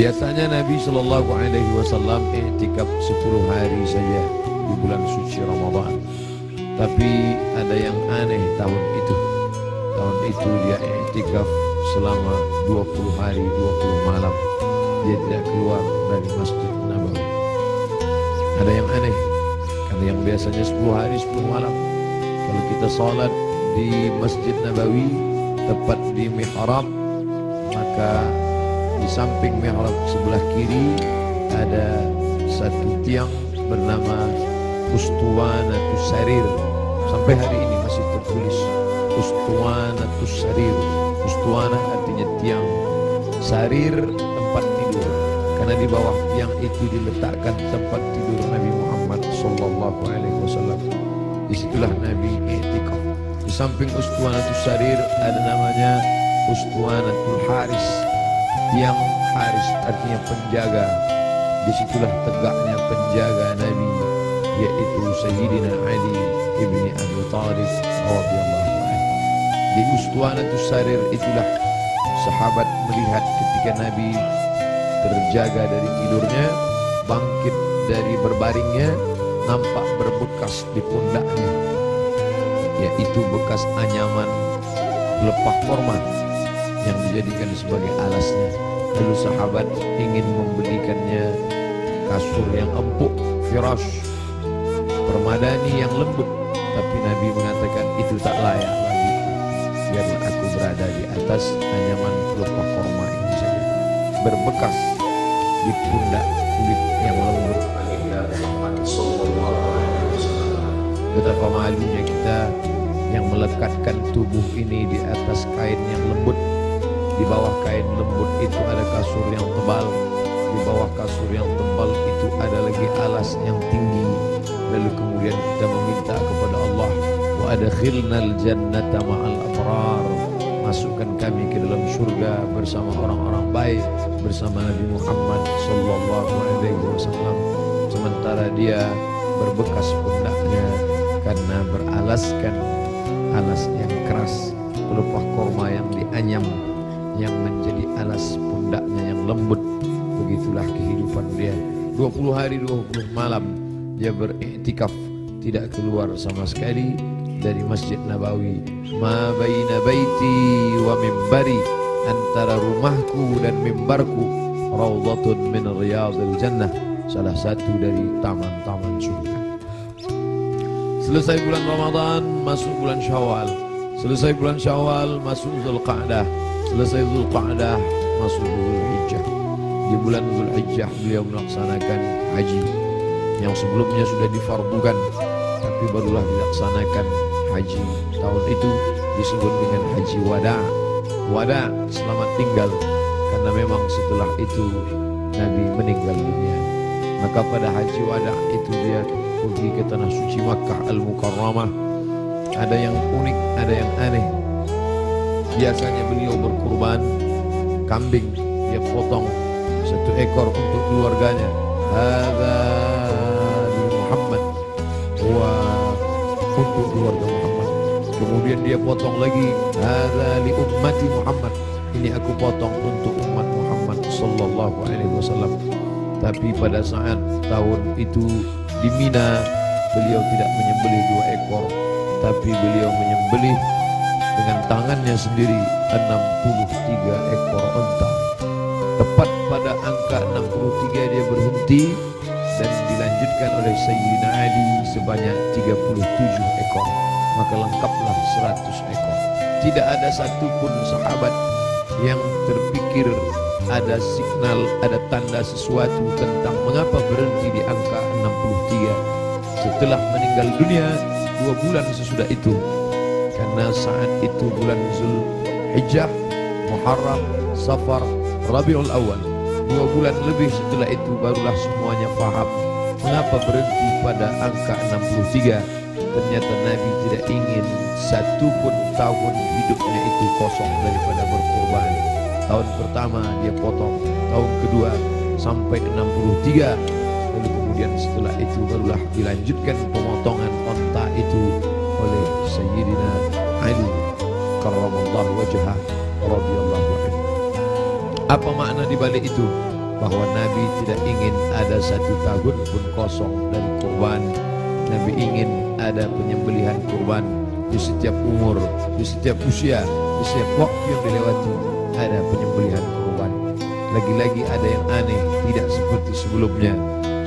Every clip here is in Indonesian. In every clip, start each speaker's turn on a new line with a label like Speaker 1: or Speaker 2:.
Speaker 1: Biasanya Nabi Shallallahu Alaihi Wasallam i'tikaf 10 hari saja di bulan suci Ramadan. Tapi ada yang aneh tahun itu. Tahun itu dia i'tikaf selama 20 hari 20 malam. Dia tidak keluar dari Masjid Nabawi. Ada yang aneh, karena yang biasanya 10 hari 10 malam. Kalau kita sholat di Masjid Nabawi tepat di mihrab, maka di samping mihrab sebelah kiri ada satu tiang bernama Ustuwanatus Sarir. Sampai hari ini masih tertulis Ustuwanatus Sarir. Ustuwana artinya tiang, Sarir tempat tidur. Karena di bawah tiang itu diletakkan tempat tidur Nabi Muhammad Sallallahu Alaihi Wasallam. Disitulah Nabi i'tikaf. Di samping Ustuwanatus Sarir ada namanya Ustuwanatul Haris. Tiang Haris artinya penjaga. Disitulah tegaknya penjaga Nabi, yaitu Sayyidina Ali ibni Abi Thalib radhiyallahu anhu. Di Ustuwanatus Sarir itulah sahabat melihat ketika Nabi terjaga dari tidurnya, bangkit dari berbaringnya, nampak berbekas di pundaknya, yaitu bekas anyaman pelepah korma yang dijadikan sebagai alasnya. Lalu sahabat ingin membelikannya kasur yang empuk, firash, permadani yang lembut, tapi Nabi mengatakan itu tak layak lagi. Biarlah aku berada di atas anyaman pelepah korma ini saja, berbekas di pundak kulit yang lembut. Betapa malunya kita yang melekatkan tubuh ini di atas kain yang lembut. Di bawah kain lembut itu ada kasur yang tebal. Di bawah kasur yang tebal itu ada lagi alas yang tinggi. Lalu kemudian kita meminta kepada Allah, wa adkhilnal jannata ma'al abrar. Masukkan kami ke dalam surga bersama orang-orang baik, bersama Nabi Muhammad sallallahu alaihi wasallam. Sementara dia berbekas pundaknya karena beralaskan alas yang keras, pelepah korma yang dianyam yang menjadi alas pundaknya yang lembut. Begitulah kehidupan dia. 20 hari 20 malam dia beriktikaf, tidak keluar sama sekali dari Masjid Nabawi. Ma baina baiti wa mimbari, antara rumahku dan mimbarku raudhatun min riyadil jannah, salah satu dari taman-taman surga. Selesai bulan Ramadan, masuk bulan Syawal. Selesai bulan Syawal, masuk Zulqa'dah. Selesai Zulqa'dah, masuk Zulhijjah. Di bulan Zulhijjah beliau melaksanakan haji yang sebelumnya sudah difardukan, tapi barulah dilaksanakan haji tahun itu, disebut dengan haji wada. Wada, selamat tinggal, karena memang setelah itu Nabi meninggal dunia. Maka pada haji wada itu dia pergi ke tanah suci Makkah Al-Mukarramah. Ada yang unik, ada yang aneh. Biasanya beliau berkurban kambing, dia potong 1 ekor untuk keluarganya. Hadza li Muhammad, wa untuk keluarga Muhammad. Kemudian dia potong lagi, hadza li ummati Muhammad, ini aku potong untuk umat Muhammad sallallahu alaihi wasallam. Tapi pada saat tahun itu di Mina, beliau tidak menyembelih 2 ekor, tapi beliau menyembelih dengan tangannya sendiri 63 ekor unta. Tepat pada angka 63 dia berhenti dan dilanjutkan oleh Sayyidina Ali sebanyak 37 ekor. Maka lengkaplah 100 ekor. Tidak ada satupun sahabat yang terpikir ada signal, ada tanda sesuatu tentang mengapa berhenti di angka 63 setelah meninggal dunia 2 bulan sesudah itu. Karena saat itu bulan Zulhijjah, Muharram, Safar, Rabiul Awal, 2 bulan lebih setelah itu barulah semuanya paham mengapa berhenti pada angka 63. Ternyata Nabi tidak ingin satupun tahun hidupnya itu kosong daripada berkorban. Tahun pertama dia potong, tahun kedua sampai 63. Lalu kemudian setelah itu barulah dilanjutkan pemotongan onta itu oleh Sayyidina Ali karramallahu wajhah radhiyallahu anhu. Apa makna di balik itu? bahwa Nabi tidak ingin ada satu tahun pun kosong dari kurban. Nabi ingin ada penyembelihan kurban di setiap umur, di setiap usia, di setiap waktu yang dilewati ada penyembelihan kurban. Lagi-lagi ada yang aneh, tidak seperti sebelumnya.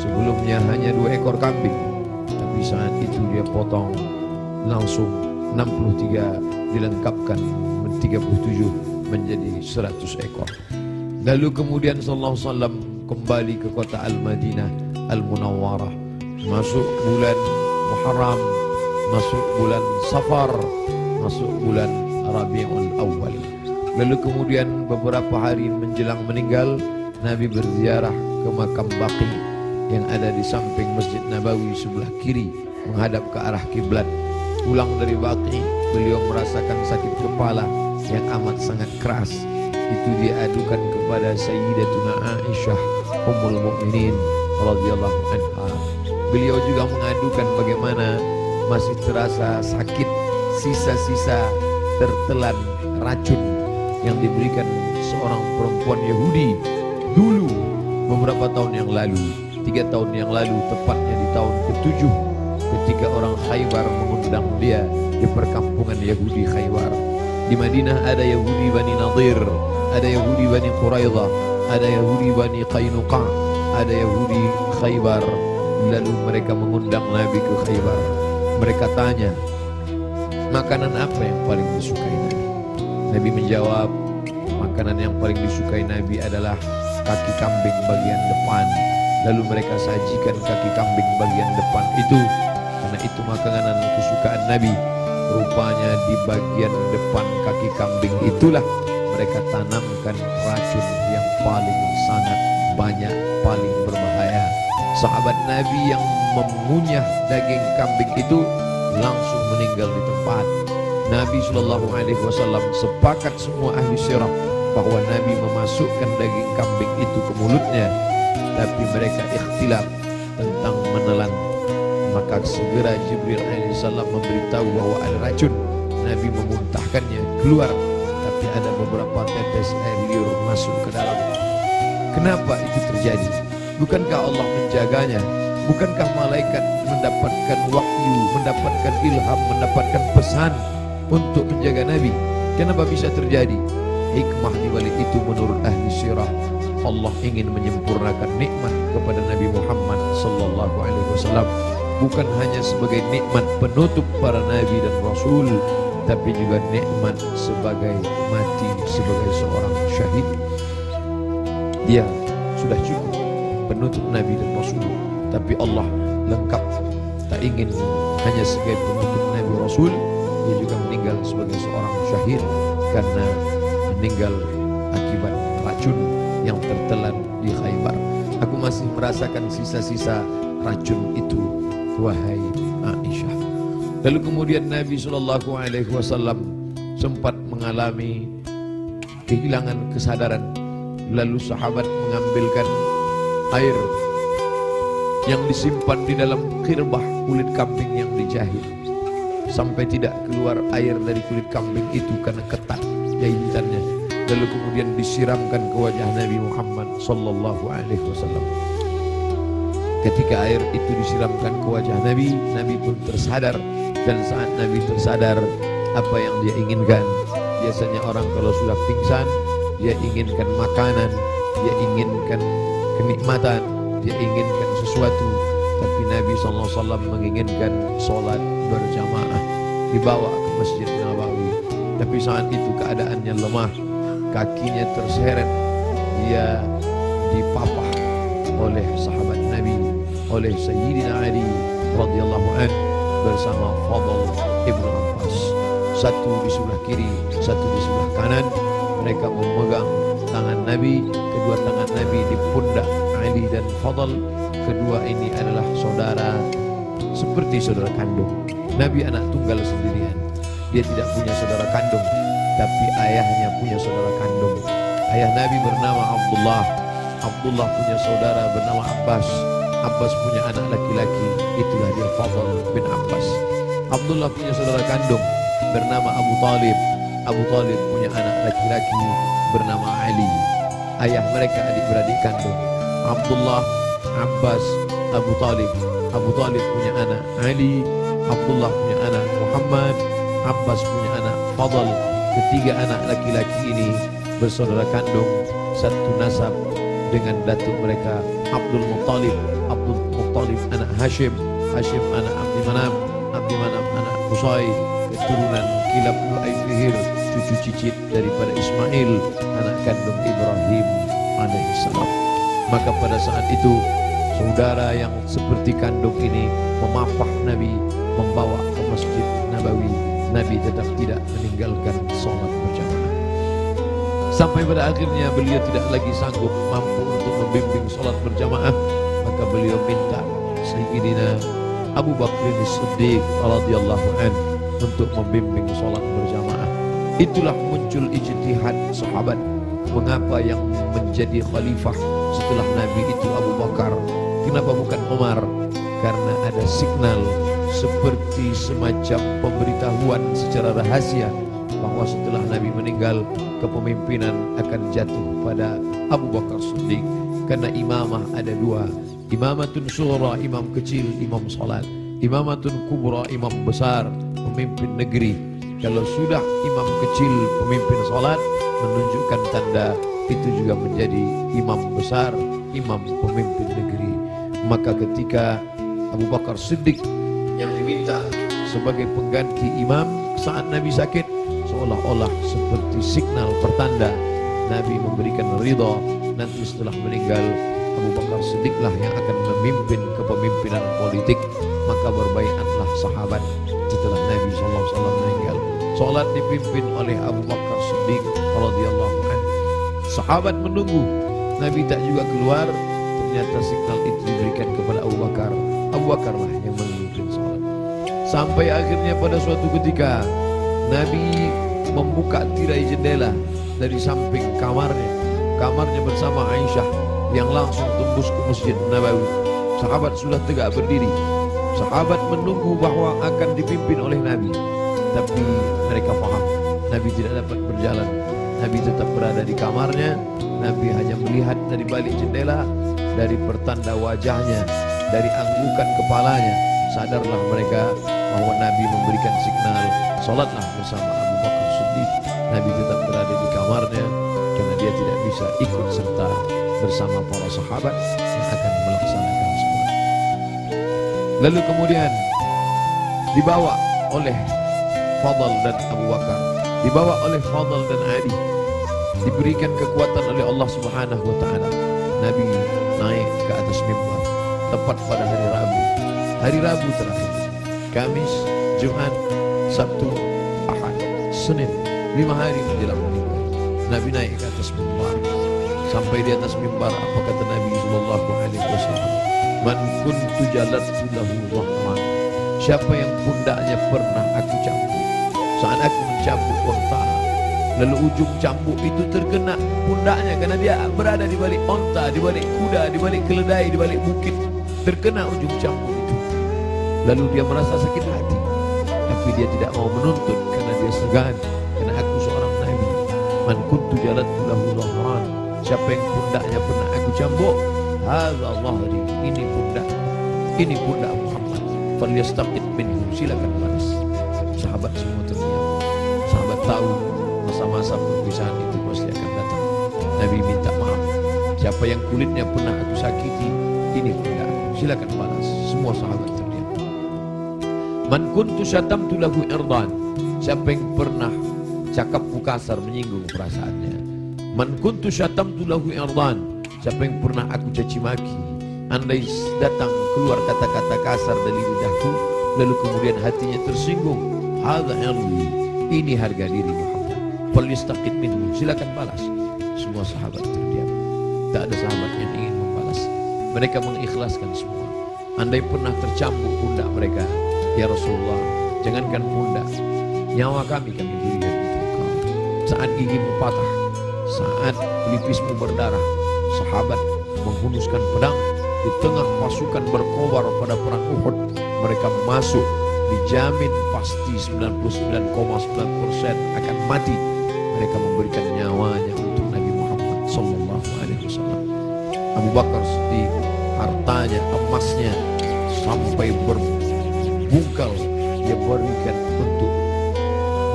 Speaker 1: Sebelumnya hanya 2 ekor kambing, tapi saat itu dia potong langsung 63 dilengkapkan 37 menjadi 100 ekor. Lalu kemudian sallallahu alaihi wasallam kembali ke kota Al-Madinah Al-Munawwarah. Masuk bulan Muharram, masuk bulan Safar, masuk bulan Rabiul Awal. Lalu kemudian beberapa hari menjelang meninggal, Nabi berziarah ke makam Baqi yang ada di samping Masjid Nabawi sebelah kiri menghadap ke arah kiblat. Pulang dari Baqi, beliau merasakan sakit kepala yang amat sangat keras. Itu dia adukan kepada Sayyidatuna Aisyah Ummul Mukminin radhiyallahu anha. Beliau juga mengadukan bagaimana masih terasa sakit, sisa-sisa tertelan racun yang diberikan seorang perempuan Yahudi dulu beberapa tahun yang lalu, 3 tahun yang lalu, tepatnya di tahun ke-7 ketika orang Khaybar mengundang dia di perkampungan Yahudi Khaybar. Di Madinah ada Yahudi Bani Nadir, ada Yahudi Bani Quraidah, ada Yahudi Bani Qainuqa, ada Yahudi Khaybar. Lalu mereka mengundang Nabi ke Khaybar. Mereka tanya, makanan apa yang paling disukai Nabi? Nabi menjawab, makanan yang paling disukai Nabi adalah kaki kambing bagian depan. Lalu mereka sajikan kaki kambing bagian depan itu, karena itu makanan kesukaan Nabi. Rupanya di bagian depan kaki kambing itulah mereka tanamkan racun yang paling sangat banyak, paling berbahaya. Sahabat Nabi yang mengunyah daging kambing itu langsung meninggal di tempat. Nabi SAW sepakat semua ahli sirah bahwa Nabi memasukkan daging kambing itu ke mulutnya, tapi mereka ikhtilaf tentang menelan. Maka segera Jibril alaihissalam memberitahu bahwa ada racun. Nabi memuntahkannya keluar, tapi ada beberapa tetes air liur masuk ke dalam. Kenapa itu terjadi? Bukankah Allah menjaganya? Bukankah malaikat mendapatkan wahyu, mendapatkan ilham, mendapatkan pesan untuk menjaga Nabi? Kenapa bisa terjadi? Hikmah di balik itu menurut ahli sirah, Allah ingin menyempurnakan nikmat kepada Nabi Muhammad sallallahu alaihi wasallam, bukan hanya sebagai nikmat penutup para nabi dan rasul, tapi juga nikmat sebagai mati sebagai seorang syahid. Dia sudah cukup penutup nabi dan rasul, tapi Allah lengkap. Tak ingin hanya sebagai penutup nabi rasul, dia juga meninggal sebagai seorang syahid karena meninggal akibat racun yang tertelan di Khaybar. Aku masih merasakan sisa-sisa racun itu, wahai Aisyah. Lalu kemudian Nabi SAW sempat mengalami kehilangan kesadaran. Lalu sahabat mengambilkan air yang disimpan di dalam khirbah kulit kambing yang dijahit, sampai tidak keluar air dari kulit kambing itu karena ketat jahitannya. Lalu kemudian disiramkan ke wajah Nabi Muhammad sallallahu alaihi wasallam. Ketika air itu disiramkan ke wajah Nabi, Nabi pun tersadar. Dan saat Nabi tersadar, apa yang dia inginkan? Biasanya orang kalau sudah pingsan, dia inginkan makanan, dia inginkan kenikmatan, dia inginkan sesuatu. Tapi Nabi SAW menginginkan sholat berjamaah, dibawa ke Masjid Nabawi. Tapi saat itu keadaannya lemah, kakinya terseret, dia dipapah oleh sahabat Nabi, oleh Sayyidina Ali radhiyallahu anhu bersama Fadl Ibn Abbas. Satu di sebelah kiri, satu di sebelah kanan. Mereka memegang tangan Nabi, kedua tangan Nabi di pundak Ali dan Fadl. Kedua ini adalah saudara, seperti saudara kandung. Nabi anak tunggal sendirian. Dia tidak punya saudara kandung, tapi ayahnya punya saudara kandung. Ayah Nabi bernama Abdullah. Abdullah punya saudara bernama Abbas. Abbas punya anak laki-laki, itulah dia Fadl bin Abbas. Abdullah punya saudara kandung bernama Abu Talib. Abu Talib punya anak laki-laki bernama Ali. ayah mereka adik-beradik kandung. Abdullah, Abbas, Abu Talib. Abu Talib punya anak Ali, Abdullah punya anak Muhammad, Abbas punya anak Fadl. Ketiga anak laki-laki ini bersaudara kandung, satu nasab dengan datuk mereka Abdul Muttalib. Abdul Muttalib anak Hashim, Hashim anak Abdi Manaf, Abdi Manaf anak Qusay, keturunan Kilab Lu'ay Fihir, cucu cicit daripada Ismail, anak kandung Ibrahim alaihissalam. Maka pada saat itu saudara yang seperti kandung ini memapah Nabi, membawa ke Masjid Nabawi. Nabi tetap tidak meninggalkan sholat berjamaah. Sampai pada akhirnya beliau tidak lagi sanggup mampu untuk membimbing sholat berjamaah, maka beliau minta Sayyidina Abu Bakr As-Siddiq radhiyallahu anhu untuk membimbing sholat berjamaah. Itulah muncul ijtihad sahabat. Mengapa yang menjadi khalifah setelah Nabi itu Abu Bakar? Kenapa bukan Umar? Karena ada signal seperti semacam pemberitahuan secara rahasia bahwa setelah Nabi meninggal, kepemimpinan akan jatuh pada Abu Bakar Siddiq. Karena imamah ada dua, imamatun sughra, imam kecil, imam salat, imamatun kubra, imam besar, pemimpin negeri. Kalau sudah imam kecil pemimpin salat, menunjukkan tanda itu juga menjadi imam besar, imam pemimpin negeri. Maka ketika Abu Bakar Siddiq yang diminta sebagai pengganti imam saat Nabi sakit, seolah-olah seperti signal pertanda Nabi memberikan ridha, nanti setelah meninggal Abu Bakar Siddiqlah yang akan memimpin kepemimpinan politik. Maka berbaiatlah sahabat setelah Nabi SAW meninggal. Salat dipimpin oleh Abu Bakar Siddiq radhiyallahu anhu. Sahabat menunggu, Nabi tak juga keluar. Ternyata signal itu diberikan kepada Abu Bakar. Abu Bakarlah yang memimpin salat. Sampai akhirnya pada suatu ketika Nabi membuka tirai jendela dari samping kamarnya bersama Aisyah yang langsung tembus ke Masjid Nabawi. Sahabat sudah tegak berdiri. Sahabat menunggu bahwa akan dipimpin oleh Nabi, tapi mereka paham Nabi tidak dapat berjalan. Nabi tetap berada di kamarnya. Nabi hanya melihat dari balik jendela, dari pertanda wajahnya, dari anggukan kepalanya. Sadarlah mereka bahwa Nabi memberikan signal, salatlah bersama Abu Bakar Siddiq. Nabi tetap berada di kamarnya karena dia tidak bisa ikut serta bersama para sahabat yang akan melaksanakan salat. Lalu kemudian dibawa oleh Fadl dan Abu Bakar, dibawa oleh Fadl dan Ali, diberikan kekuatan oleh Allah Subhanahu wa taala. Nabi naik ke atas mimbar tepat pada hari Rabu. Hari Rabu terakhir, Kamis, Jumat, Sabtu, Ahad, Senin, 5 hari menjelang meninggal. Nabi naik ke atas mimbar. Sampai di atas mimbar, apa kata Nabi sallallahu alaihi wasallam? Man kuntu jalatu lahu rahman. Siapa yang pundaknya pernah aku cambuk, saat aku mencambuk onta, lalu ujung cambuk itu terkena pundaknya karena dia berada di balik onta, di balik kuda, di balik keledai, di balik bukit, terkena ujung cambuk itu. Lalu dia merasa sakit hati, tapi dia tidak mau menuntut karena dia segan, karena aku seorang nabi. Man kuntu jalatu lahu rahman. Siapa yang pundaknya pernah aku cambuk, hadza dhahri, ini pundak Muhammad. Falyastaqid minhu, silakan balas. Sahabat semua terdiam. Sahabat tahu masa-masa perpisahan itu pasti akan datang. Nabi minta maaf. Siapa yang kulitnya pernah aku sakiti, ini pundak aku, silakan balas. Semua sahabat terdiam. Man kuntu syatamtu lahu irdan. Siapa yang pernah cakap kasar menyinggung perasaannya. Man kuntu syatamtu lahu irdan. Siapa yang pernah aku caci maki, andai datang keluar kata-kata kasar dari lidahku, lalu kemudian hatinya tersinggung, hadza irdi, ini harga diri Muhammad. Falyastaqid minhu, silakan balas. Semua sahabat terdiam. Tak ada sahabat yang ingin membalas. Mereka mengikhlaskan semua. Andai pernah tercambuk pundak mereka, ya Rasulullah, jangankan pundak, nyawa kami berikan untuk kau. Saat gigimu patah, saat pelipismu berdarah, sahabat menghunuskan pedang di tengah pasukan berkobar pada perang Uhud. Mereka masuk, dijamin pasti 99,9% akan mati. Mereka memberikan nyawanya untuk Nabi Muhammad Sallallahu Alaihi Wasallam. Abu Bakar Siddiq, hartanya, emasnya sampai berbungkal dia berikan untuk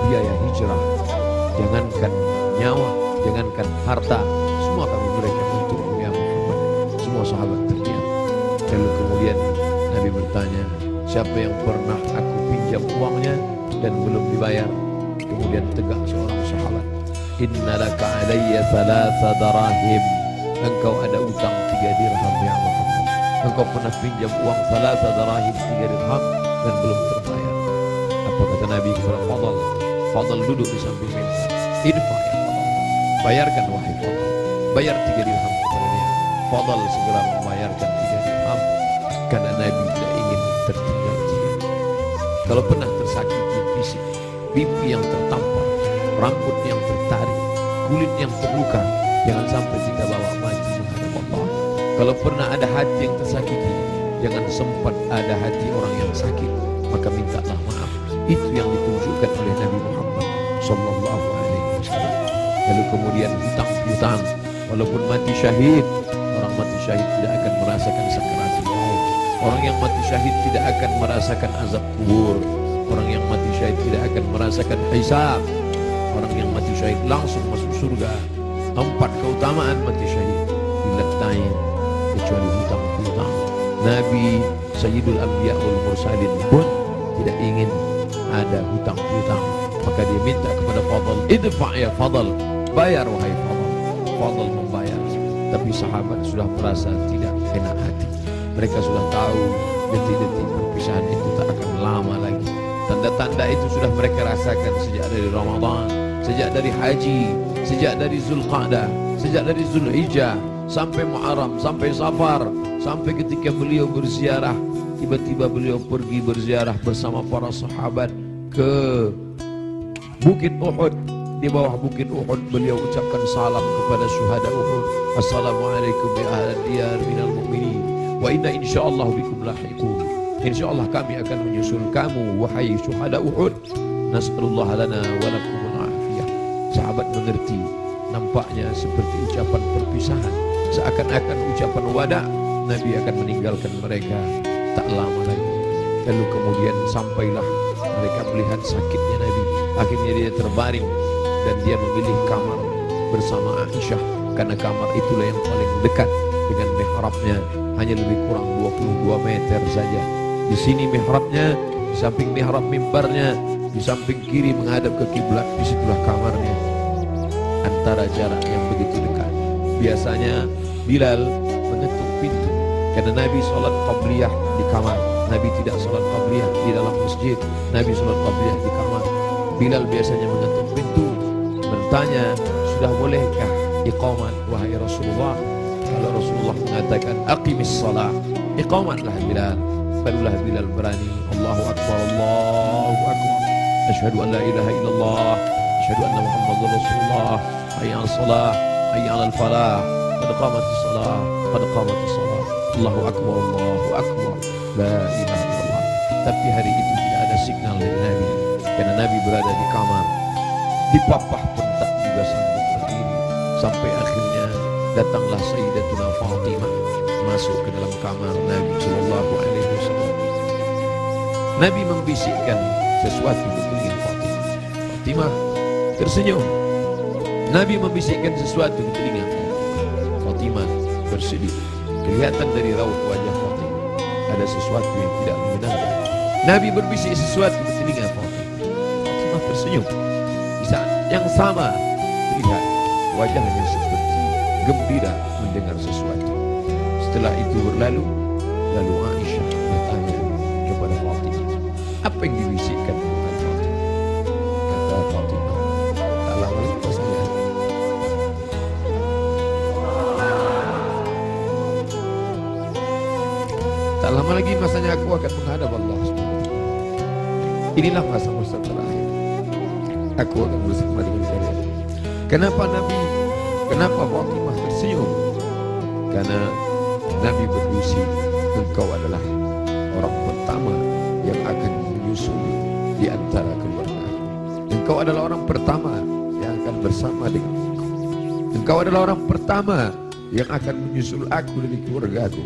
Speaker 1: biaya hijrah. Jangankan nyawa, jangankan harta, semua kami berikan untuk ya Muhammad. Semua sahabat terdiam. Lalu kemudian Nabi bertanya, siapa yang pernah aku pinjam uangnya dan belum dibayar? Kemudian tegak seorang sahabat, innalaka alayya thalatha darahim. Engkau ada utang 3 dirham ya Muhammad. Engkau pernah pinjam uang thalatha darahim 3 dirham dan belum terbayar. Apa kata Nabi kepada Fadl? Fadl duduk di samping mimbar. Idfa ya Fadl, bayarkan wahai Fadl. Bayar 3 dirham kepada dia. Fadl segera membayarkan 3 dirham karena Nabi tidak ingin tertinggal dia. Kalau pernah tersakiti fisik, pipi yang tertampar, rambut yang tertarik, kulit yang terluka, jangan sampai kita bawa mati menghadap Allah. Kalau pernah ada hati yang tersakiti, jangan sempat ada hati orang yang sakit, maka mintalah maaf. Itu yang ditunjukkan oleh Nabi Muhammad Sallallahu Alaihi Wasallam. Lalu kemudian hutang piutang, walaupun mati syahid, orang mati syahid tidak akan merasakan sakaratul maut. Orang yang mati syahid tidak akan merasakan azab kubur. Orang yang mati syahid tidak akan merasakan hisab. Orang yang mati syahid langsung masuk surga. 4 keutamaan mati syahid diletain kecuali hutang piutang. Nabi Sayyidul Anbiya wal Mursalin pun tidak ingin ada hutang piutang, maka dia minta kepada Fadl, idfa ya Fadl, bayar wahai Fadl. Fadl membayar, tapi sahabat sudah merasa tidak enak hati. Mereka sudah tahu detik-detik perpisahan itu tak akan lama lagi. Tanda-tanda itu sudah mereka rasakan sejak dari Ramadan, sejak dari haji, sejak dari Zulqa'dah, sejak dari Zulhijjah, sampai Muharram, sampai Safar, sampai ketika beliau berziarah. Tiba-tiba beliau pergi berziarah bersama para sahabat ke Bukit Uhud. Di bawah Bukit Uhud beliau ucapkan salam kepada syuhada Uhud. Assalamualaikum ya ahlal diyar minal mu'minin wa inna insyaallah bikum lahiqun. Insyaallah kami akan menyusul kamu wahai syuhada Uhud. Nas'alullah lana wa lakumul afiyah. Sahabat mengerti, nampaknya seperti ucapan perpisahan, seakan-akan ucapan wada. Nabi akan meninggalkan mereka tak lama lagi. Lalu kemudian sampailah mereka melihat sakitnya Nabi. Akhirnya dia terbaring dan dia memilih kamar bersama Aisyah, karena kamar itulah yang paling dekat dengan mihrabnya, hanya lebih kurang 22 meter saja. Di sini mihrabnya, di samping mihrab mimbarnya, di samping kiri menghadap ke kiblat, disitulah kamarnya. Antara jarak yang begitu dekat. Biasanya Bilal mengetuk pintu karena Nabi sholat qabliyah di kamar. Nabi tidak sholat qabliyah di dalam masjid. Nabi sholat qabliyah di kamar. Bilal biasanya mengetuk pintu, bertanya, sudah bolehkah iqamat wahai Rasulullah? Kalau Rasulullah mengatakan aqimis salah, iqamatlah Bilal. Barulah Bilal berani, Allahu Akbar, Allahu Akbar, asyhadu an la ilaha illallah, asyhadu anna Muhammadar Rasulullah, hayya 'alas salah, hayya 'alal falah, qad qamatis salah, qad qamatis salah, Allahu Akbar, Allahu Akbar, la ilaha illallah. Tapi hari itu tidak ada signal dari Nabi, karena Nabi berada di kamar. Dipapah pun tak juga sanggup berdiri. Sampai akhirnya datanglah Sayyidatuna Fatimah masuk ke dalam kamar Nabi Sallallahu Alaihi Wasallam. Nabi membisikkan sesuatu ke telinga Fatimah. Fatimah tersenyum. Nabi membisikkan sesuatu ke telinga Fatimah. Fatimah bersedih. Kelihatan dari raut wajah Fatimah ada sesuatu yang tidak menyenangkan. Nabi berbisik sesuatu ke telinga Fatimah. Fatimah tersenyum. Di saat yang sama terlihat wajahnya seperti gembira mendengar sesuatu. Setelah itu berlalu, lalu Aisyah bertanya kepada Fatimah, apa yang dibisikkan dengan Fatimah? Kata Fatimah, tak lama lagi saya. Tak lama lagi masanya aku akan menghadap Allah SWT. Inilah masa-masa terakhir. Aku akan bersama dengan kalian. Kenapa Nabi? Kenapa Fatimah tersenyum? Karena Nabi berdusi, engkau adalah orang pertama yang akan menyusuli di antara keluarga. Engkau adalah orang pertama yang akan bersama dengan engkau. Engkau Engkau adalah orang pertama yang akan menyusul aku dari keluargaku.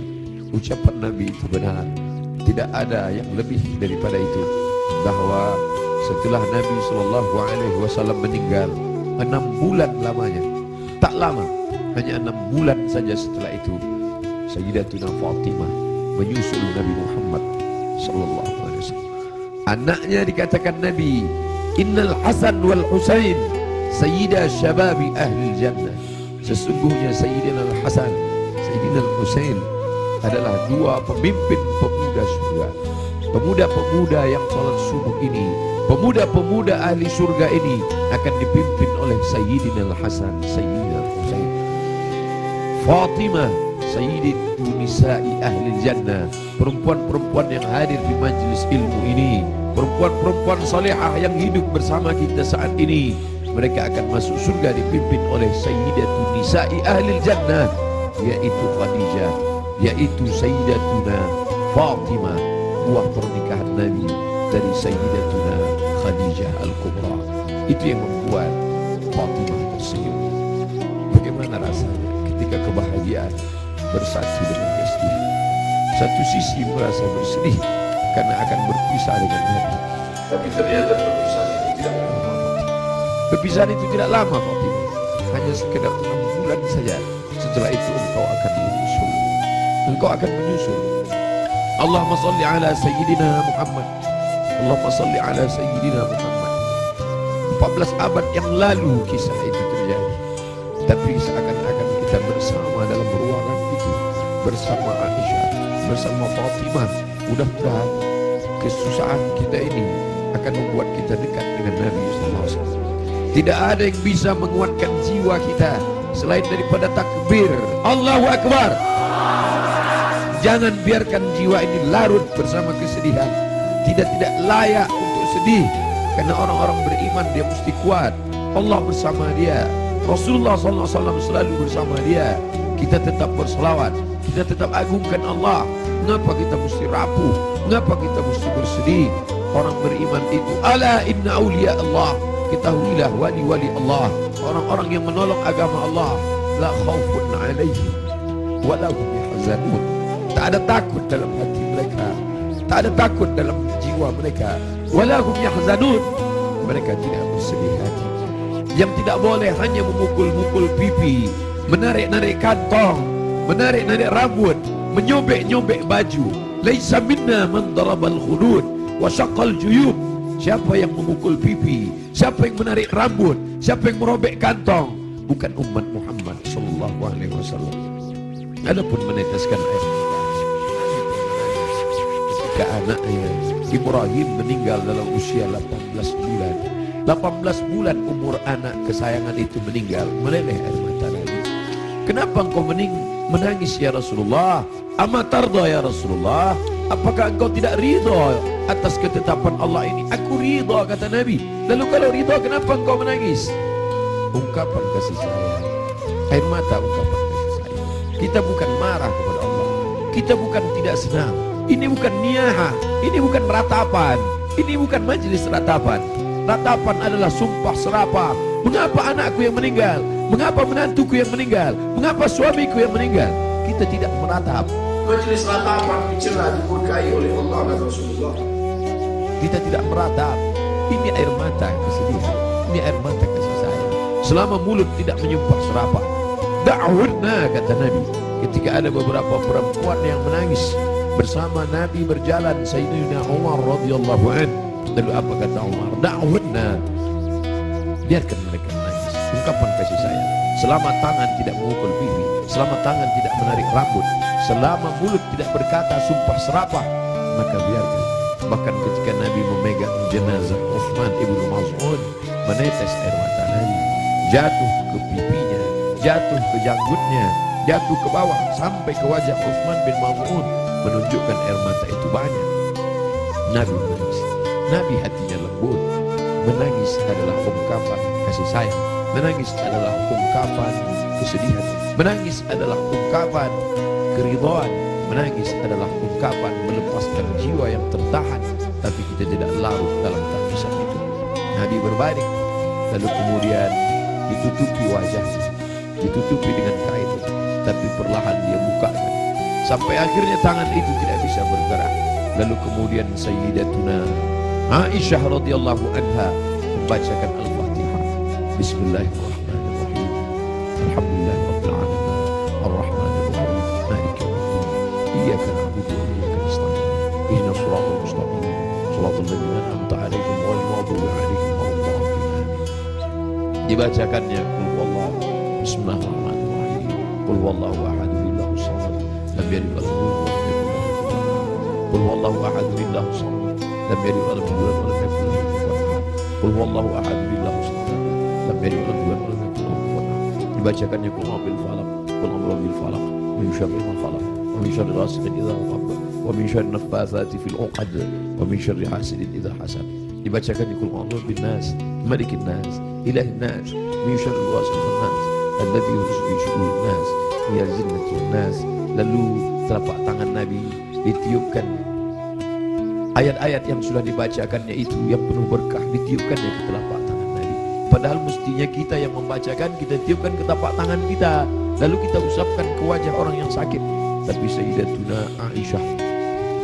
Speaker 1: Ucapan Nabi itu benar. Tidak ada yang lebih daripada itu. Bahwa setelah Nabi SAW meninggal 6 bulan lamanya, tak lama, hanya 6 bulan saja setelah itu, Sayyidatuna Fatimah menyusul Nabi Muhammad SAW. Anaknya dikatakan Nabi, Innal Hasan wal Husain Sayyida Syababi Ahli Jannah. Sesungguhnya Sayyidina Al-Hasan, Sayyidina Al-Husain adalah 2 pemimpin pemuda surga. Pemuda-pemuda yang sholat subuh ini, pemuda-pemuda ahli surga ini akan dipimpin oleh Sayyidina Al-Hasan, Sayyidina Al-Husain. Fatimah Sayyidatu Nisa'i Ahli Jannah, perempuan-perempuan yang hadir di majlis ilmu ini, perempuan-perempuan salihah yang hidup bersama kita saat ini. Mereka akan masuk surga dipimpin oleh Sayyidatu Nisa'i Ahli Jannah, yaitu Khadijah, yaitu Sayyidatuna Fatimah, buah pernikahan Nabi dari Sayyidatuna Khadijah Al-Kubra. Itu yang membuat Fatimah tersenyum. Bagaimana rasanya ketika kebahagiaan bersatu dengan kesedihan? Satu sisi merasa bersedih karena akan berpisah dengan Nabi, tapi ternyata perpisahan itu tidak lama. Perpisahan itu tidak lama, Fatimah, hanya sekedar 6 bulan saja. Setelah itu engkau akan menyusul. Engkau akan menyusul. Allahumma salli ala Sayyidina Muhammad. Allahumma salli ala Sayyidina Muhammad. 14 abad yang lalu kisah itu terjadi, tapi seakan-akan kita bersama dalam ruangan itu, bersama Aisyah, bersama Fatimah. Mudah-mudahan kesusahan kita ini akan membuat kita dekat dengan Nabi SAW. Tidak ada yang bisa menguatkan jiwa kita selain daripada takbir Allahu Akbar. Jangan biarkan jiwa ini larut bersama kesedihan. Tidak layak untuk sedih, karena orang-orang beriman dia mesti kuat. Allah bersama dia, Rasulullah SAW selalu bersama dia. Kita tetap berselawat, kita tetap agungkan Allah. Mengapa kita mesti rapuh? Mengapa kita mesti bersedih? Orang beriman itu, ala inna awliya Allah, ketahuilah wali-wali Allah, orang-orang yang menolong agama Allah, la khawfun alaihim wa la hum yahzanun. Tak ada takut dalam hati mereka, tak ada takut dalam jiwa mereka. Wa la hum yahzanun, mereka tidak bersedih hati. Yang tidak boleh hanya memukul-mukul pipi, menarik-narik kantong, menarik-narik rambut, menyobek-nyobek baju. Laisa minna man darabal khudud wa syaqqal juyub. Siapa yang memukul pipi, siapa yang menarik rambut, siapa yang merobek kantong, bukan umat Muhammad sallallahu alaihi wasallam. Adapun meneteskan air mata ketika anaknya Ibrahim meninggal dalam usia 18 bulan. 18 bulan umur anak kesayangan itu meninggal, meleleh air mata Nabi. Kenapa engkau menangis ya Rasulullah? Ama tarda ya Rasulullah? Apakah engkau tidak ridha atas ketetapan Allah ini? Aku ridha, kata Nabi. Lalu kalau ridha, kenapa engkau menangis? Ungkapan kasih sayang, air mata ungkapan kasih sayang. Kita bukan marah kepada Allah, kita bukan tidak senang. Ini bukan niyaha, ini bukan ratapan, ini bukan majelis ratapan. Ratapan adalah sumpah serapah. Mengapa anakku yang meninggal? Mengapa menantuku yang meninggal? Mengapa suamiku yang meninggal? Kita tidak meratap. Majelis ratapan bicara dimurkai oleh Allah dan Rasulullah. Kita tidak meratap. Ini air mata kesedihan, ini air mata kasih sayang. Selama mulut tidak menyumpah serapah. Da'wurna, kata Nabi, ketika ada beberapa perempuan yang menangis bersama Nabi berjalan, Sayyidina Umar radhiyallahu anhu. Lalu apa kata Umar? Da'wurna, biarkan mereka menangis. Ungkapan kasih sayang. Selama tangan tidak memukul pipi, selama tangan tidak menarik rambut, selama mulut tidak berkata sumpah serapah, maka biarkan. Bahkan ketika Nabi memegang jenazah Utsman ibnu Maz'un, menetes air mata Nabi, jatuh ke pipinya, jatuh ke janggutnya, jatuh ke bawah sampai ke wajah Utsman bin Maz'un, menunjukkan air mata itu banyak. Nabi menangis. Nabi hatinya lembut. Menangis adalah ungkapan kasih sayang. Menangis adalah ungkapan kesedihan. Menangis adalah ungkapan keridhaan. Menangis adalah ungkapan melepaskan jiwa yang tertahan, tapi kita tidak larut dalam tangisan itu. Nabi berbalik, lalu kemudian ditutupi wajahnya, ditutupi dengan kain, tapi perlahan dia bukakan sampai akhirnya tangan itu tidak bisa bergerak. Lalu kemudian Sayyidatuna Aisyah radhiyallahu anha membacakan Al-Fatihah. Bismillahirrahmanirrahim. Alhamdulillahirabbil alamin. Arrahmanir rahim. Maliki yaumiddin. Iyyaka na'budu wa iyyaka nasta'in. Ihdinas siratal mustaqim. Shiratal ladzina an'amta 'alaihim ghairil maghdubi 'alaihim waladdallin. Dibacakannya qul huwallahu. Bismillahirrahmanirrahim. Qul huwallahu ahad, Allahus samad, lam yalid walam yulad walam yakul lahu kufuwan ahad. Qul huwallahu ahad, Allahus samad, lam yalid walam yulad walam yakul lahu kufuwan ahad. Qul huwallahu ahad, Allahus samad, lam yalid walam yulad walam yakul lahu kufuwan ahad. Dibacakannya qul a'udzu bil falaq, qul a'udzu bil falaq, min syarri ma khalaq, wa min syarri ghasiqin idza waqab, wa min syarri naffatsati fil 'uqad, wa min syarri hasidin idza hasad. Dibacakannya qul a'udzu bin nas, malikin nas, ilahin nas, min syarri ghasiqin nas, alladzi yughshi fi syu'urin nas, min jinnatin nas. Lalu telapak tangan Nabi ditiupkan ayat-ayat yang sudah dibacakannya itu yang penuh berkah, ditiupkannya ke telapak tangan Nabi. Padahal mestinya kita yang membacakan, kita tiupkan ke telapak tangan kita, lalu kita usapkan ke wajah orang yang sakit. Tapi Sayyidatuna Aisyah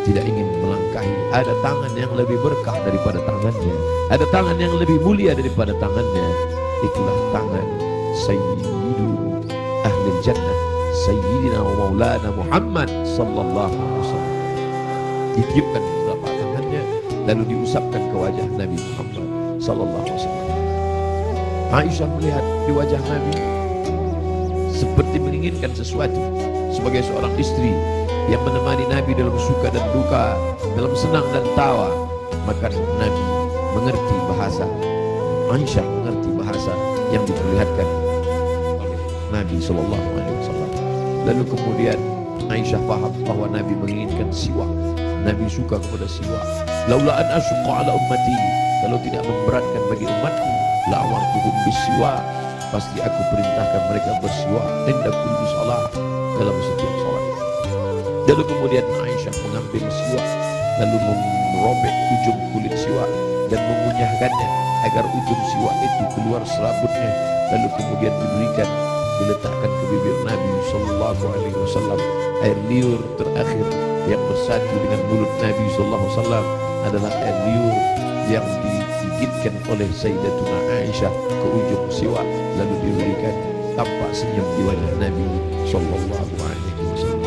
Speaker 1: tidak ingin melangkahi. Ada tangan yang lebih berkah daripada tangannya, ada tangan yang lebih mulia daripada tangannya. Itulah tangan Sayyidu Ahlil Jannah, Sayyidina wa Maulana Muhammad sallallahu alaihi wasallam. Ditiupkan ke telapak tangannya, lalu diusapkan ke wajah Nabi Muhammad sallallahu alaihi wasallam. Aisyah melihat di wajah Nabi seperti menginginkan sesuatu. Sebagai seorang istri yang menemani Nabi dalam suka dan duka, dalam senang dan tawa, maka Nabi mengerti bahasa. Aisyah mengerti bahasa yang diperlihatkan oleh Nabi sallallahu alaihi wasallam. Lalu kemudian Aisyah paham bahwa Nabi menginginkan siwak. Nabi suka kepada siwak. Laula an asyqa ala ummati, kalau tidak memberatkan bagi umatku, la amartuhum bisiwak, pasti aku perintahkan mereka bersiwak inda kulli shalah, dalam setiap salat. Lalu kemudian Aisyah mengambil siwak, lalu merobek ujung kulit siwak dan mengunyahkannya agar ujung siwak itu keluar serabutnya. Lalu kemudian diberikan, diletakkan ke bibir Nabi sallallahu alaihi wasallam. Air liur terakhir yang bersatu dengan mulut Nabi sallallahu alaihi wasallam adalah air liur yang digigitkan oleh Sayyidatuna Aisyah ke ujung siwak, lalu diberikan. Tampak senyum di wajah Nabi sallallahu alaihi wasallam.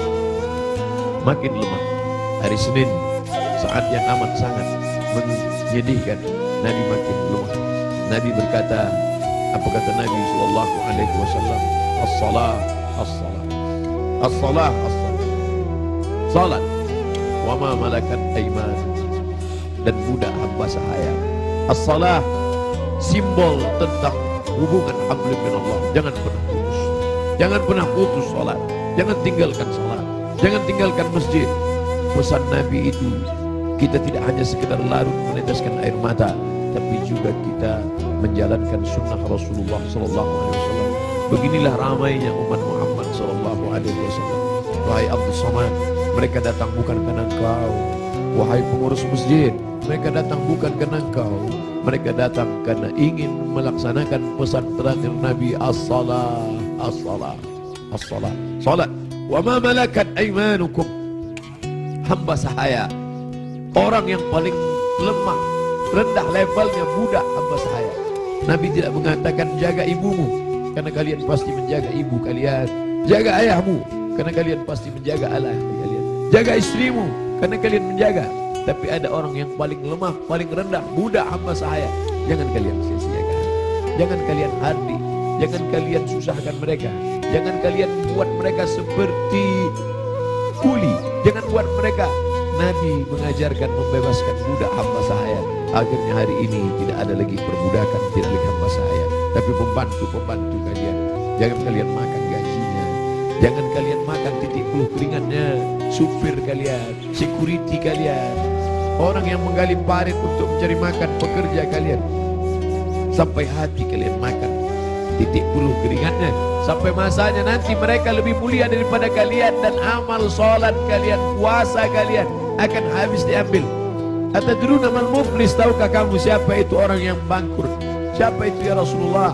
Speaker 1: Makin lemah. Hari Senin, saat yang amat sangat menyedihkan, Nabi makin lemah. Nabi berkata, apa kata Nabi sallallahu alaihi wasallam? As-salah, as-salah, as-salah, as-salah. Salat. Wa ma malakat aiman, dan budak hamba sahaya. As-salah simbol tentang hubungan hablum minallah. Jangan pernah putus. Jangan pernah putus salat. Jangan tinggalkan salat. Jangan tinggalkan masjid. Pesan Nabi itu, kita tidak hanya sekedar larut meneteskan air mata, tapi juga kita menjalankan sunnah Rasulullah sallallahu alaihi wasallam. Beginilah ramainya umat Muhammad sallallahu alaihi wasallam. Wahai Abdul Somad, mereka datang bukan karena engkau. Wahai pengurus masjid, mereka datang bukan karena engkau. Mereka datang karena ingin melaksanakan pesan terakhir Nabi, as-salah, as-salah, as-salah. Salat. Wa ma malakat aimanukum, hamba sahaya, orang yang paling lemah, rendah levelnya, budak hamba sahaya. Nabi tidak mengatakan jaga ibumu, karena kalian pasti menjaga ibu kalian. Jaga ayahmu, karena kalian pasti menjaga ayah kalian. Jaga istrimu, karena kalian menjaga. Tapi ada orang yang paling lemah, paling rendah, budak hamba sahaya. Jangan kalian sia-siakan. Jangan kalian hardi. Jangan kalian susahkan mereka. Jangan kalian buat mereka seperti kuli. Jangan buat mereka. Nabi mengajarkan membebaskan budak hamba sahaya. Akhirnya hari ini tidak ada lagi perbudakan, tidak lagi hamba sahaya, tapi pembantu-pembantu kalian. Jangan kalian makan gajinya. Jangan kalian makan titik puluh keringatnya. Supir kalian, security kalian, orang yang menggali parit untuk mencari makan, pekerja kalian. Sampai hati kalian makan titik puluh keringatnya. Sampai masanya nanti mereka lebih mulia daripada kalian, dan amal salat kalian, puasa kalian akan habis diambil. Atadruna mal muflis, tahukah kamu siapa itu orang yang bangkrut? Siapa itu ya Rasulullah?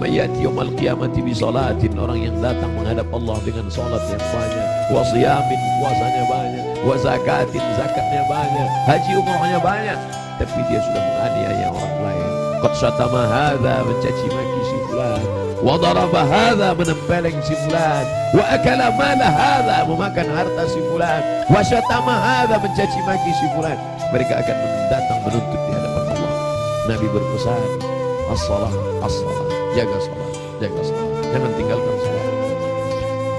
Speaker 1: Mayati yaumal qiyamati bi salatin, orang yang datang menghadap Allah dengan salat yang banyak, wa siyamin, puasanya banyak, wa zakatin, zakatnya banyak, haji umrohnya banyak, tapi dia sudah menganiaya orang lain. Qad syatama hadza, mencaci maki si fulan, wa daraba hadza, menempeleng si fulan, wa akala mala hadza, memakan harta si fulan, wa syatama hadza, mencaci maki si fulan. Mereka akan datang menuntut di hadapan Allah. Nabi berpesan, as-salah, as-salah, jaga salat, jaga salat, jangan tinggalkan salat.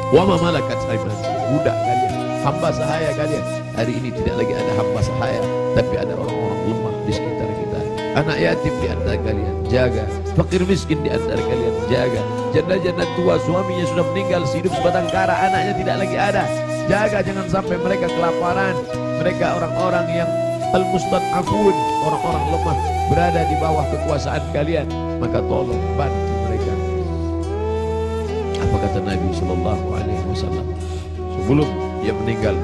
Speaker 1: Wa ma malakat aymanukum, budak kalian, hamba sahaya kalian. Hari ini tidak lagi ada hamba sahaya, tapi ada orang-orang lemah di sekitar kita. Anak yatim di antara kalian, jaga. Fakir miskin di antara kalian, jaga. Janda-janda tua, suaminya sudah meninggal, hidup sebatang kara, anaknya tidak lagi ada, jaga. Jangan sampai mereka kelaparan. Mereka orang-orang yang al-mustad'afun, orang-orang lemah, berada di bawah kekuasaan kalian, maka tolong bantu mereka. Apa kata Nabi sallallahu alaihi wasallam sebelum dia meninggal?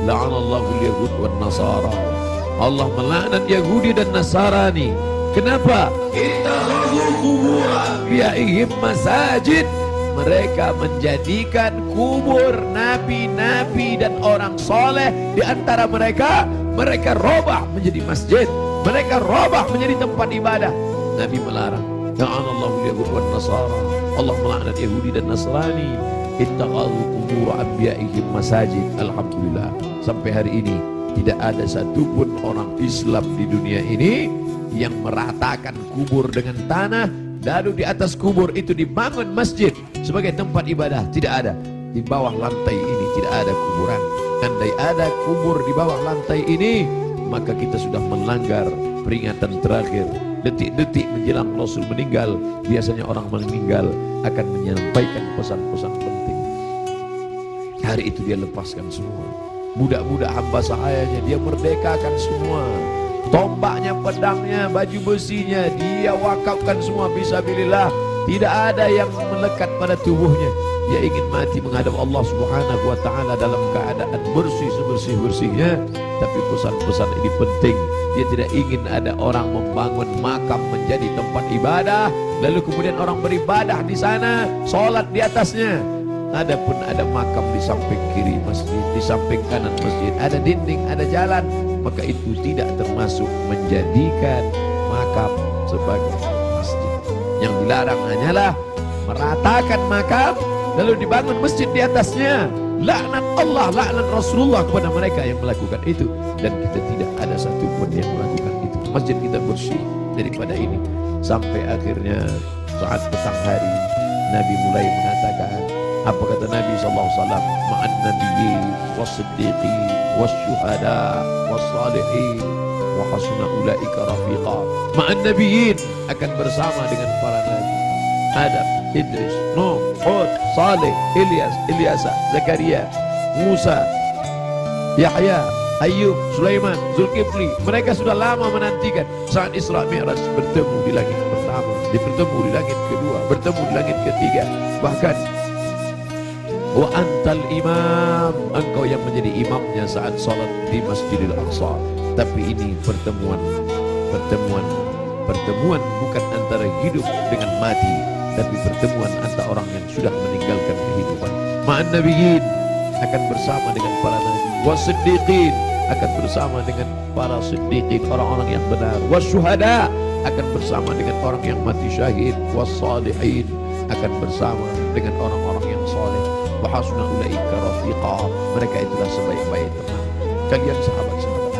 Speaker 1: La'anallahu al-yahud wan nasara. Allah melaknat Yahudi dan Nasrani. Kenapa? Ittakhadhu qubur anbiya'ihim masajid. Mereka menjadikan kubur nabi-nabi dan orang soleh di antara mereka, mereka robah menjadi masjid, mereka robah menjadi tempat ibadah. Nabi melarang. La'anallahu al-yahud wan nasara. Allah melaknat Yahudi dan Nasrani. Ittakhadhu qubur anbiya'ihim masajid. Alhamdulillah, sampai hari ini tidak ada satupun orang Islam di dunia ini yang meratakan kubur dengan tanah, lalu di atas kubur itu dibangun masjid sebagai tempat ibadah. Tidak ada. Di bawah lantai ini tidak ada kuburan. Andai ada kubur di bawah lantai ini, maka kita sudah melanggar peringatan terakhir. Detik-detik menjelang Rasul meninggal, biasanya orang meninggal akan menyampaikan pesan-pesan penting. Hari itu dia lepaskan semua. Budak-budak hamba sahayanya dia merdekakan semua. Tombaknya, pedangnya, baju besinya dia wakafkan semua fisabilillah. Tidak ada yang melekat pada tubuhnya. Dia ingin mati menghadap Allah Subhanahu wa taala dalam keadaan bersih sebersih-bersihnya. Tapi pesan-pesan ini penting. Dia tidak ingin ada orang membangun makam menjadi tempat ibadah, lalu kemudian orang beribadah di sana, sholat di atasnya. Adapun ada makam di samping kiri masjid, di samping kanan masjid, ada dinding, ada jalan, maka itu tidak termasuk menjadikan makam sebagai masjid. Yang dilarang hanyalah meratakan makam lalu dibangun masjid di atasnya. Laknat Allah, laknat Rasulullah kepada mereka yang melakukan itu, dan kita tidak ada satupun yang melakukan itu. Masjid kita bersih daripada ini. Sampai akhirnya saat petang hari Nabi mulai mengatakan, apa kata Nabi SAW? Ma'an nabiyyin was-siddiqin was-syuhada was-salihin wa hasuna ulaika rafiqa. Ma'an nabiyyin, akan bersama dengan para nabi, Adam, Idris, Nuh, Hud, Saleh, Ilyas, Zakaria, Musa, Yahya, Ayub, Sulaiman, Zulkifli. Mereka sudah lama menantikan saat Isra Mi'raj bertemu di langit pertama, bertemu di langit kedua, bertemu di langit ketiga. Bahkan wa antal imam, engkau yang menjadi imamnya saat salat di Masjidil Aqsa. Tapi ini pertemuan bukan antara hidup dengan mati, tapi pertemuan antara orang yang sudah meninggalkan kehidupan. Ma'an nabiyyin, akan bersama dengan para nabi. Was-siddiqin, akan bersama dengan para siddiqin, orang-orang yang benar. Was-syuhada, akan bersama dengan orang yang mati syahid. Was-salihin, akan bersama dengan orang-orang yang saleh. Wa hasuna ulaika rafiqa, mereka itulah sebaik-baik teman. Kalian sahabat-sahabat,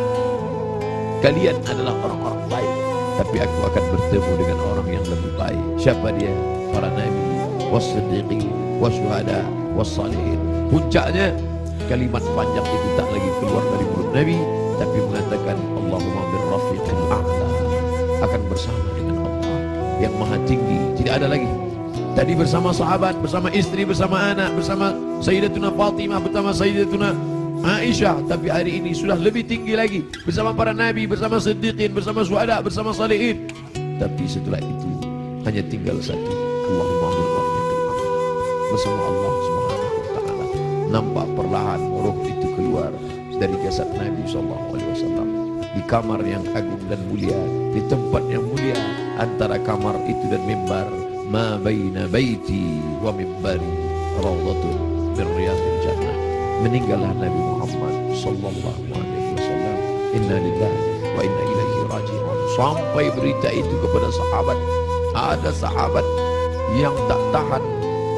Speaker 1: kalian adalah orang-orang baik, tapi aku akan bertemu dengan orang yang lebih baik. Siapa dia? Para nabi, was-siddiqin, was-syuhada, was-salihin. Puncaknya kalimat panjang itu tak lagi keluar dari mulut Nabi, tapi mengatakan Allahumma birrafiqil a'la, akan bersama dengan Allah yang maha tinggi. Tidak ada lagi. Tadi bersama sahabat, bersama istri, bersama anak, bersama Sayyidatuna Fatimah, bersama Sayyidatuna Aisyah, tapi hari ini sudah lebih tinggi lagi, bersama para nabi, bersama siddiqin, bersama syuhada, bersama salihin. Tapi setelah itu hanya tinggal satu, Allahumma birrafiqil a'la, bersama Allah Subhanahu wa taala. Nampak perlahan roh itu keluar dari jasad Nabi SAW di kamar yang agung dan mulia, di tempat yang mulia. Antara kamar itu dan mimbar ma baina baiti wa mimbari rawdatun min riyadil jannah. Meninggallah Nabi Muhammad sallallahu alaihi wasallam. Inna lillahi wa inna ilaihi raji'un. Sampai berita itu kepada sahabat. Ada sahabat yang tak tahan,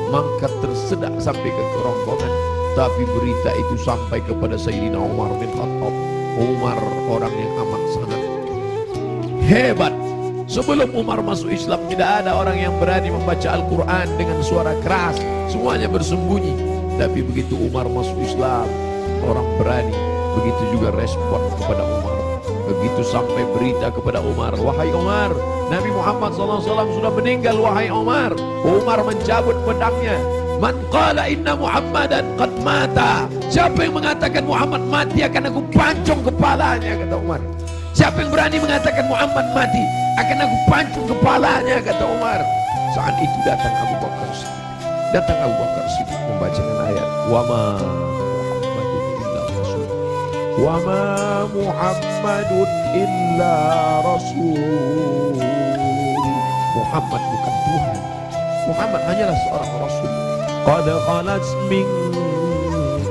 Speaker 1: mangkat tersedak sampai ke kerongkongan. Tapi berita itu sampai kepada Sayyidina Umar bin Khattab. Umar orang yang amat sangat hebat. Sebelum Umar masuk Islam, tidak ada orang yang berani membaca Al-Quran dengan suara keras. Semuanya bersembunyi. Tapi begitu Umar masuk Islam, orang berani. Begitu juga respon kepada Umar. Begitu sampai berita kepada Umar, wahai Umar, Nabi Muhammad SAW sudah meninggal, wahai Umar. Umar mencabut pedangnya. Man qala inna Muhammadan qad mata. Siapa yang mengatakan Muhammad mati, akan aku pancung kepalanya, kata Umar. Siapa yang berani mengatakan Muhammad mati, akan aku pancung kepalanya, kata Umar. Saat itu datang Abu Bakar Siddiq. Datang Abu Bakar Siddiq membacakan ayat wa ma Muhammadun illa rasul. Wa ma Muhammadun illa rasul. Muhammad bukan Tuhan. Muhammad hanyalah seorang rasul. Qad khalat min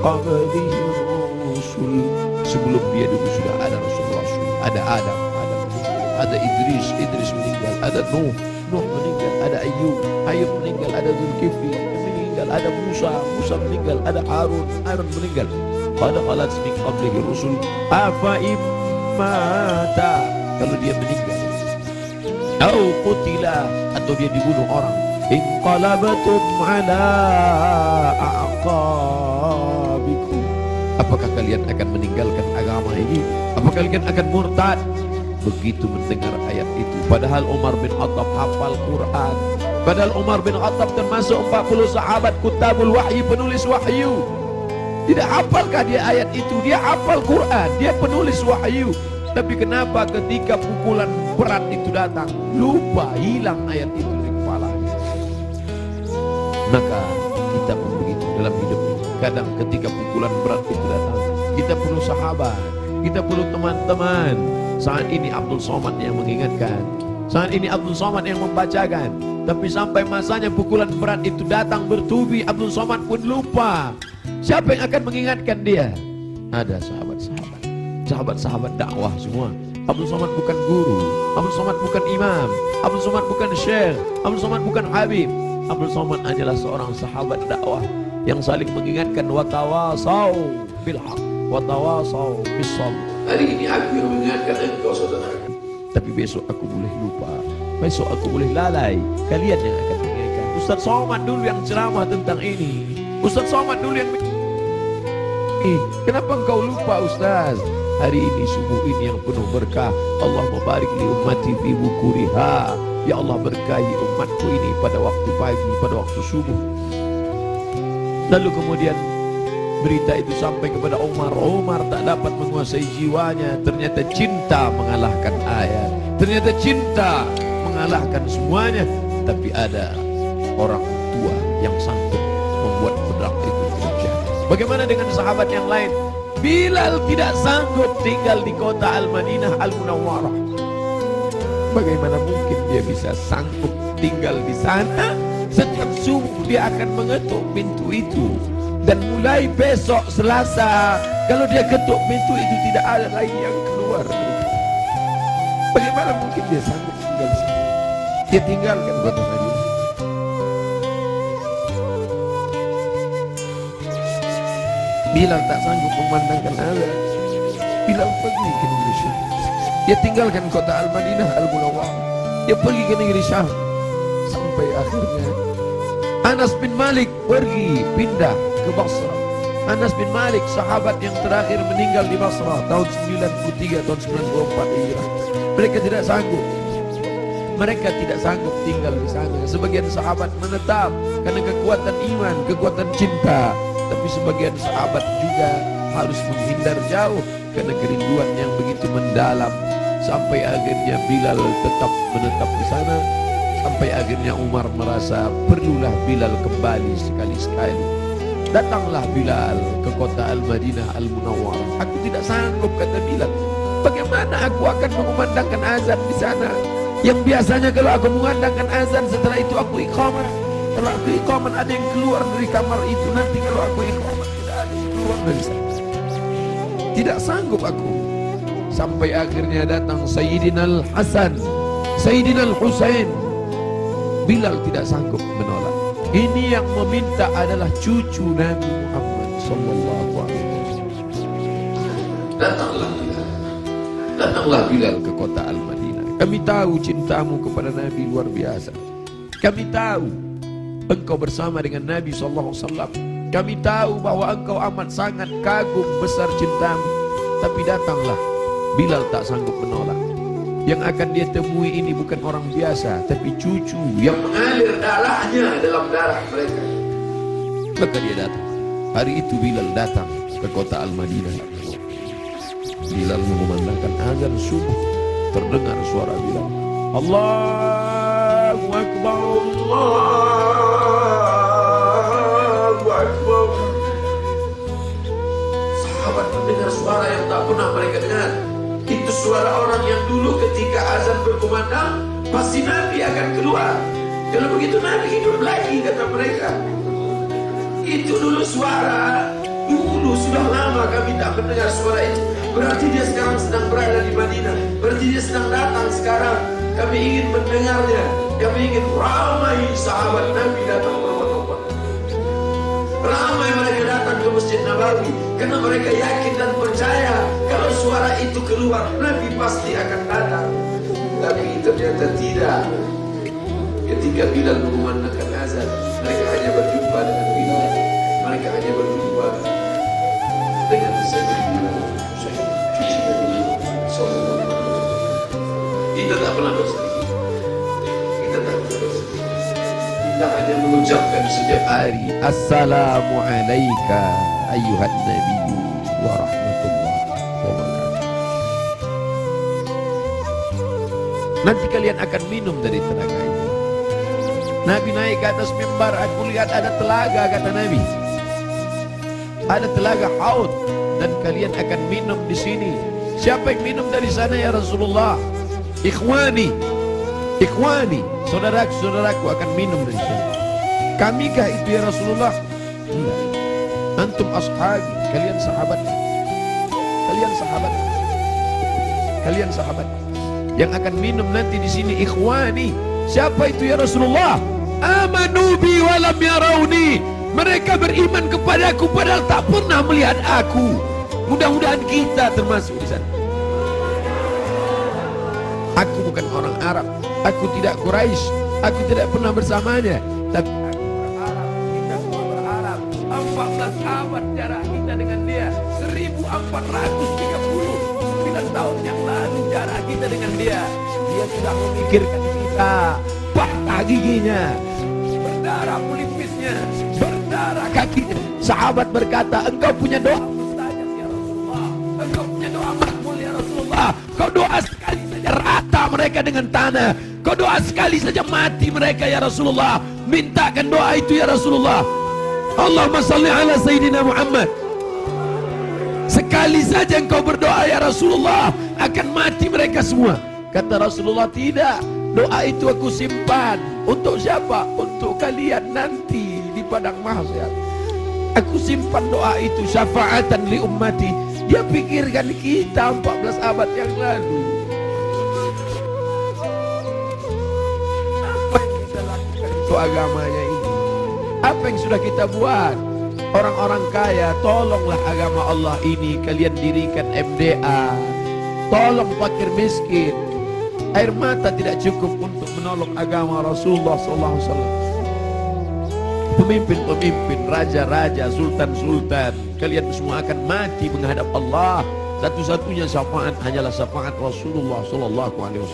Speaker 1: qablihi rusul. Sebelum dia dulu sudah ada rasul-rasul. Ada Adam meninggal. Ada Idris meninggal. Ada Nuh meninggal. Ada Ayub meninggal. Ada Zulkifli meninggal. Ada Musa meninggal. Ada Harun meninggal. Qad khalat min qablihi rusul. Afa immata, kalau dia meninggal, au qutila, atau dia dibunuh orang, inqalabatum ala aqabikum, apakah kalian akan meninggalkan agama ini? Apakah kalian akan murtad? Begitu mendengar ayat itu, padahal Umar bin Khattab hafal Quran, padahal Umar bin Khattab termasuk 40 sahabat kutabul wahyi, penulis wahyu. Tidak hafalkah dia ayat itu? Dia hafal Quran, dia penulis wahyu. Tapi kenapa ketika pukulan berat itu datang, lupa, hilang ayat itu dari kepalanya? Maka kita pun begitu dalam hidup ini. Kadang ketika pukulan berat itu datang, kita perlu sahabat, kita perlu teman-teman. Saat ini Abdul Somad yang mengingatkan, saat ini Abdul Somad yang membacakan. Tapi sampai masanya pukulan berat itu datang bertubi, Abdul Somad pun lupa. Siapa yang akan mengingatkan dia? Ada sahabat-sahabat, sahabat-sahabat dakwah semua. Abdul Somad bukan guru, Abdul Somad bukan imam, Abdul Somad bukan syekh, Abdul Somad bukan habib. Abdul Somad hanyalah seorang sahabat dakwah yang saling mengingatkan, watawasau bil haq, watawasau bis sabr. Hari ini aku yang mengingatkan engkau saudara, tapi besok aku boleh lupa, besok aku boleh lalai. Kalian yang akan mengingatkan. Ustaz Somad dulu yang ceramah tentang ini, Ustaz Somad dulu yang kenapa engkau lupa Ustaz? Hari ini subuh ini yang penuh berkah. Allah mubarik li ummati fi bukuriha. Ya Allah berkahi umatku ini pada waktu pagi, pada waktu subuh. Lalu kemudian berita itu sampai kepada Umar. Umar tak dapat menguasai jiwanya. Ternyata cinta mengalahkan ayat. Ternyata cinta mengalahkan semuanya. Tapi ada orang tua yang sanggup membuat pedang itu terjadi. Bagaimana dengan sahabat yang lain? Bilal tidak sanggup tinggal di kota Al-Madinah Al-Munawwarah. Bagaimana mungkin dia bisa sanggup tinggal di sana? Setiap subuh dia akan mengetuk pintu itu. Dan mulai besok Selasa, kalau dia ketuk pintu itu tidak ada lagi yang keluar. Bagaimana mungkin dia sanggup tinggal di sana? Dia tinggalkan kota Madinah. Bilal tak sanggup memandangkan azan. Bilal pergi ke negeri Syam. Dia tinggalkan kota Al-Madinah Al-Munawwarah. Dia pergi ke negeri Syam. Sampai akhirnya Anas bin Malik pergi pindah ke Basra. Anas bin Malik sahabat yang terakhir meninggal di Basra tahun 93 tahun 94 Hijrah. Mereka tidak sanggup. Mereka tidak sanggup tinggal di sana. Sebagian sahabat menetap karena kekuatan iman, kekuatan cinta. Tapi sebagian sahabat juga harus menghindar jauh karena kerinduan yang begitu mendalam. Sampai akhirnya Bilal tetap menetap di sana. Sampai akhirnya Umar merasa perlulah Bilal kembali sekali-sekali. Datanglah Bilal ke kota Al-Madinah Al-Munawwarah. Aku tidak sanggup, kata Bilal. Bagaimana aku akan mengumandangkan azan di sana? Yang biasanya kalau aku mengandangkan azan, setelah itu aku iqamah. Kalau aku iqamah ada yang keluar dari kamar itu. Nanti kalau aku iqamah tidak ada yang keluar dari sana. Tidak sanggup aku. Sampai akhirnya datang Sayyidina Al-Hasan, Sayyidina Al-Husain. Bilal tidak sanggup menolak. Ini yang meminta adalah cucu Nabi Muhammad sallallahu alaihi wasallam. Datanglah Bilal. Datanglah Bilal ke kota Al-Madinah. Kami tahu cintamu kepada Nabi luar biasa. Kami tahu engkau bersama dengan Nabi sallallahu alaihi wasallam. Kami tahu bahwa engkau amat sangat kagum besar cintamu. Tapi datanglah. Bilal tak sanggup menolak. Yang akan dia temui ini bukan orang biasa, tapi cucu yang mengalir darahnya dalam darah mereka. Maka dia datang. Hari itu Bilal datang ke kota Al-Madinah. Bilal mengumandangkan azan subuh. Terdengar suara Bilal. Allahu Akbar, Allahu Akbar. Sahabat mendengar suara yang tak pernah mereka dengar. Itu suara orang yang dulu ketika azan berkumandang pasti Nabi akan keluar. Kalau begitu Nabi hidup lagi, kata mereka. Itu dulu suara, dulu sudah lama kami tak mendengar suara itu. Berarti dia sekarang sedang berada di Madinah. Berarti dia sedang datang sekarang. Kami ingin mendengarnya. Kami ingin ramai sahabat Nabi datang berbondong-bondong. Ramai mereka datang ke Masjid Nabawi karena mereka yakin dan percaya kalau suara itu keluar, Nabi pasti akan datang. Tapi ternyata tidak. Ketika Bilal mengumandangkan azan, mereka hanya berjumpa dengan Bilal. Mereka hanya berjumpa dengan Sayyidina kita tak pernah bersedih. Kita tak pernah bersedih. Kita hanya mengucapkan setiap hari Assalamu alayka ayyuhan nabiyyu wa rahmatullahi wa barakatuh. Nanti kalian akan minum dari telaga ini. Nabi naik ke atas mimbar, aku lihat ada telaga, kata Nabi. Ada telaga Haud dan kalian akan minum di sini. Siapa yang minum dari sana ya Rasulullah? Ikhwani, ikhwani, saudaraku akan minum dari sana. Kamikah itu ya Rasulullah? Tidak. Antum ashabi, kalian sahabat. Kalian sahabat. Kalian sahabat. Yang akan minum nanti di sini ikhwani. Siapa itu ya Rasulullah? Amanu bi wa lam yarawni. Mereka beriman kepadaku padahal tak pernah melihat aku. Mudah-mudahan kita termasuk di sana. Aku bukan orang Arab, aku tidak Quraisy, aku tidak pernah bersamanya, tapi aku berharap, kita semua berharap 14 abad jarak kita dengan dia, 1439 tahun yang lalu jarak kita dengan dia. Dia sudah memikirkan kita, patah giginya, berdarah pelipisnya, berdarah kakinya. Sahabat berkata, engkau punya doa mustajab ya Rasulullah, engkau punya doa makbul ya Rasulullah. Kau doa sekali saja rata mereka dengan tanah. Kau doa sekali saja mati mereka ya Rasulullah. Mintakan doa itu ya Rasulullah. Allahumma salli ala Sayyidina Muhammad. Sekali saja engkau berdoa ya Rasulullah, akan mati mereka semua. Kata Rasulullah, tidak. Doa itu aku simpan. Untuk siapa? Untuk kalian nanti di padang mahsyar. Aku simpan doa itu syafaatan li ummati. Dia pikirkan kita 14 abad yang lalu. Apa yang kita lakukan untuk agamanya ini? Apa yang sudah kita buat? Orang-orang kaya, tolonglah agama Allah ini. Kalian dirikan MDA. Tolong fakir miskin. Air mata tidak cukup untuk menolong agama Rasulullah SAW. Pemimpin-pemimpin, raja-raja, sultan-sultan, kalian semua akan mati menghadap Allah. Satu-satunya syafaat hanyalah syafaat Rasulullah SAW.